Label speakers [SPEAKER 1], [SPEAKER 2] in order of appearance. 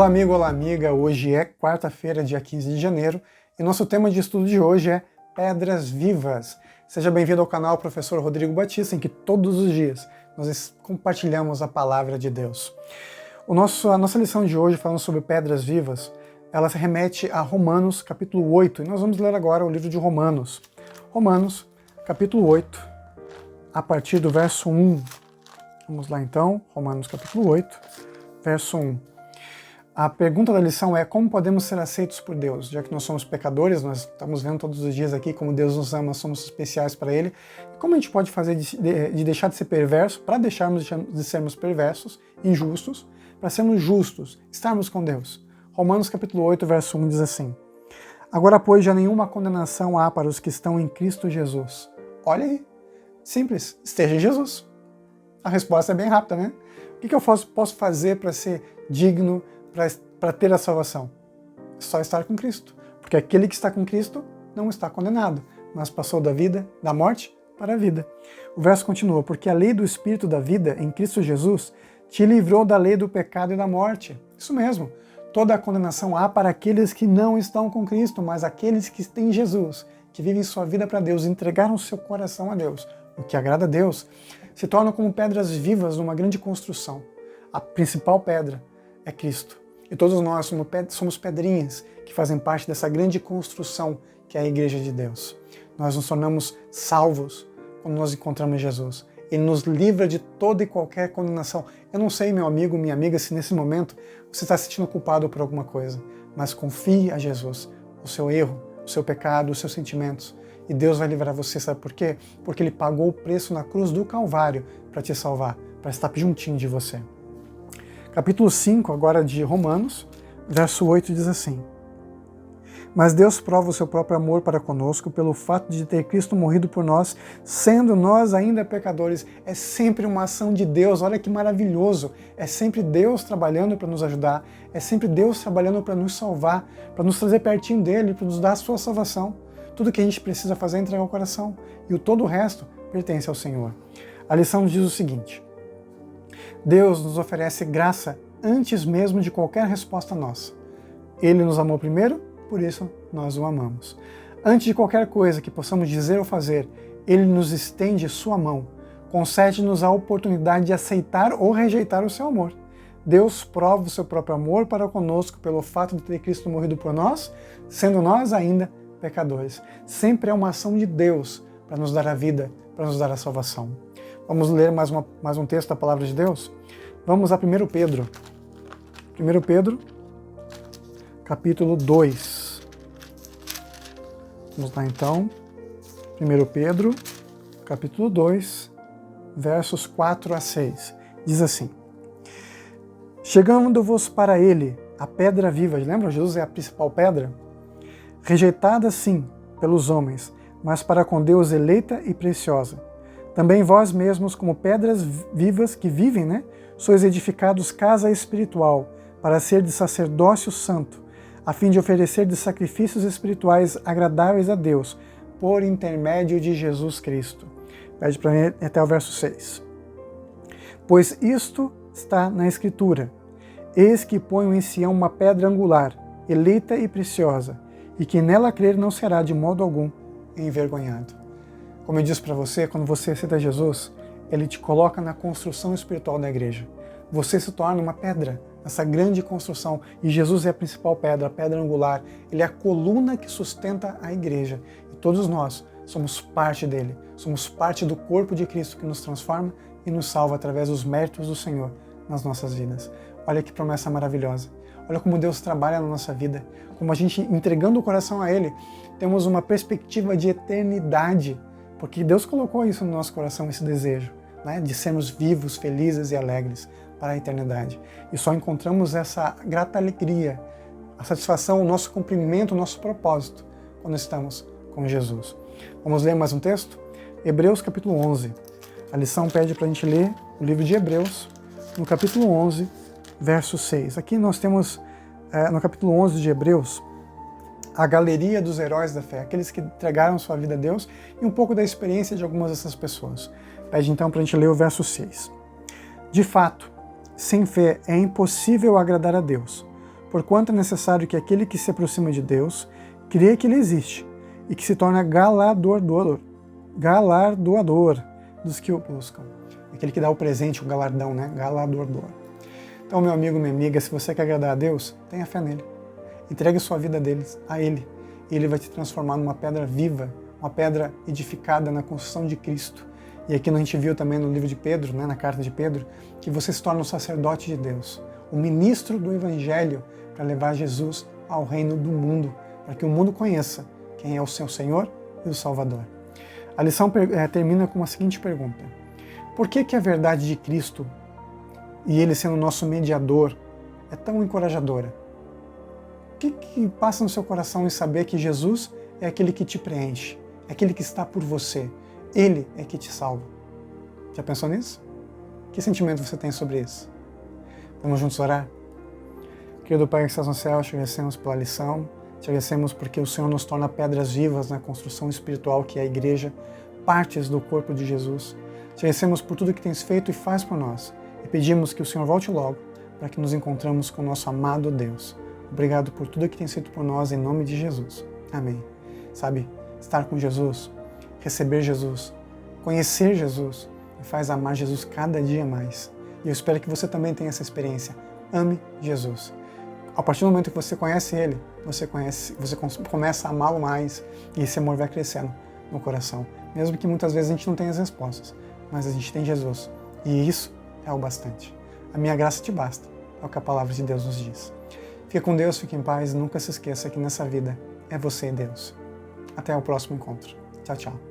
[SPEAKER 1] Olá amigo, olá amiga, hoje é quarta-feira, dia 15 de janeiro, e nosso tema de estudo de hoje é Pedras Vivas. Seja bem-vindo ao canal Professor Rodrigo Batista, em que todos os dias nós compartilhamos a Palavra de Deus. A nossa lição de hoje, falando sobre Pedras Vivas, ela se remete a Romanos, capítulo 8, e nós vamos ler agora o livro de Romanos. Romanos, capítulo 8, a partir do verso 1. Vamos lá então, Romanos capítulo 8, verso 1. A pergunta da lição é: como podemos ser aceitos por Deus? Já que nós somos pecadores, nós estamos vendo todos os dias aqui como Deus nos ama, somos especiais para Ele. Como a gente pode fazer de deixar de ser perverso, para deixarmos de sermos perversos, injustos, para sermos justos, estarmos com Deus? Romanos capítulo 8, verso 1 diz assim: Agora, pois, já nenhuma condenação há para os que estão em Cristo Jesus. Olha aí, simples, esteja em Jesus. A resposta é bem rápida, né? O que eu posso fazer para ser digno, para ter a salvação? É só estar com Cristo. Porque aquele que está com Cristo não está condenado, mas passou da morte para a vida. O verso continua: porque a lei do Espírito da vida em Cristo Jesus te livrou da lei do pecado e da morte. Isso mesmo. Toda a condenação há para aqueles que não estão com Cristo, mas aqueles que têm Jesus, que vivem sua vida para Deus, entregaram seu coração a Deus, o que agrada a Deus, se tornam como pedras vivas numa grande construção. A principal pedra é Cristo. E todos nós somos pedrinhas que fazem parte dessa grande construção que é a Igreja de Deus. Nós nos tornamos salvos quando nós encontramos Jesus. Ele nos livra de toda e qualquer condenação. Eu não sei, meu amigo, minha amiga, se nesse momento você está se sentindo culpado por alguma coisa, mas confie a Jesus, o seu erro, o seu pecado, os seus sentimentos. E Deus vai livrar você, sabe por quê? Porque Ele pagou o preço na cruz do Calvário para te salvar, para estar juntinho de você. Capítulo 5, agora de Romanos, verso 8 diz assim: Mas Deus prova o seu próprio amor para conosco pelo fato de ter Cristo morrido por nós, sendo nós ainda pecadores. É sempre uma ação de Deus, olha que maravilhoso. É sempre Deus trabalhando para nos ajudar, é sempre Deus trabalhando para nos salvar, para nos trazer pertinho dEle, para nos dar a sua salvação. Tudo que a gente precisa fazer é entregar o coração, e todo o resto pertence ao Senhor. A lição diz o seguinte: Deus nos oferece graça antes mesmo de qualquer resposta nossa. Ele nos amou primeiro, por isso nós o amamos. Antes de qualquer coisa que possamos dizer ou fazer, Ele nos estende sua mão, concede-nos a oportunidade de aceitar ou rejeitar o seu amor. Deus prova o seu próprio amor para conosco pelo fato de ter Cristo morrido por nós, sendo nós ainda pecadores. Sempre é uma ação de Deus para nos dar a vida, para nos dar a salvação. Vamos ler mais um texto da Palavra de Deus? Vamos a 1 Pedro. 1 Pedro, capítulo 2. Vamos lá então. 1 Pedro, capítulo 2, versos 4 a 6. Diz assim: Chegando-vos para ele, a pedra viva. Lembra? Jesus é a principal pedra? Rejeitada sim pelos homens, mas para com Deus eleita e preciosa. Também vós mesmos, como pedras vivas que vivem, sois edificados casa espiritual, para ser de sacerdócio santo, a fim de oferecer de sacrifícios espirituais agradáveis a Deus, por intermédio de Jesus Cristo. Pede para mim até o verso 6. Pois isto está na Escritura: Eis que ponho em Sião uma pedra angular, eleita e preciosa, e que nela crer não será de modo algum envergonhado. Como eu disse para você, quando você aceita Jesus, Ele te coloca na construção espiritual da igreja. Você se torna uma pedra nessa grande construção, e Jesus é a principal pedra, a pedra angular. Ele é a coluna que sustenta a igreja. E todos nós somos parte dele, somos parte do corpo de Cristo que nos transforma e nos salva através dos méritos do Senhor nas nossas vidas. Olha que promessa maravilhosa. Olha como Deus trabalha na nossa vida, como a gente, entregando o coração a Ele, temos uma perspectiva de eternidade, porque Deus colocou isso no nosso coração, esse desejo, de sermos vivos, felizes e alegres para a eternidade. E só encontramos essa grata alegria, a satisfação, o nosso cumprimento, o nosso propósito, quando estamos com Jesus. Vamos ler mais um texto? Hebreus capítulo 11. A lição pede para a gente ler o livro de Hebreus, no capítulo 11, verso 6. Aqui nós temos, no capítulo 11 de Hebreus, a galeria dos heróis da fé, aqueles que entregaram sua vida a Deus, e um pouco da experiência de algumas dessas pessoas. Pede então para a gente ler o verso 6. De fato, sem fé é impossível agradar a Deus, Porquanto é necessário que aquele que se aproxima de Deus crê que Ele existe e que se torna galardoador dos que o buscam. Aquele que dá o presente, o galardão, né? Galardoador. Então, meu amigo, minha amiga, se você quer agradar a Deus, tenha fé nele. Entregue sua vida a Ele. E Ele vai te transformar numa pedra viva, uma pedra edificada na construção de Cristo. E aqui a gente viu também no livro de Pedro, né, na carta de Pedro, que você se torna um sacerdote de Deus, o ministro do Evangelho, para levar Jesus ao reino do mundo, para que o mundo conheça quem é o seu Senhor e o Salvador. A lição termina com a seguinte pergunta: por que a verdade de Cristo, e Ele sendo nosso mediador, é tão encorajadora? O que passa no seu coração em saber que Jesus é aquele que te preenche, é aquele que está por você, Ele é que te salva? Já pensou nisso? Que sentimento você tem sobre isso? Vamos juntos orar? Querido Pai que estás no céu, te agradecemos pela lição, te agradecemos porque o Senhor nos torna pedras vivas na construção espiritual que é a Igreja, partes do corpo de Jesus. Te agradecemos por tudo que tens feito e faz por nós, e pedimos que o Senhor volte logo para que nos encontremos com o nosso amado Deus. Obrigado por tudo que tens feito por nós, em nome de Jesus. Amém. Sabe, estar com Jesus, receber Jesus, conhecer Jesus, me faz amar Jesus cada dia mais. E eu espero que você também tenha essa experiência. Ame Jesus. A partir do momento que você conhece Ele, você começa a amá-lo mais e esse amor vai crescendo no coração. Mesmo que muitas vezes a gente não tenha as respostas, mas a gente tem Jesus. E isso é o bastante. A minha graça te basta, é o que a palavra de Deus nos diz. Fica com Deus, fique em paz e nunca se esqueça que nessa vida é você e Deus. Até o próximo encontro. Tchau, tchau.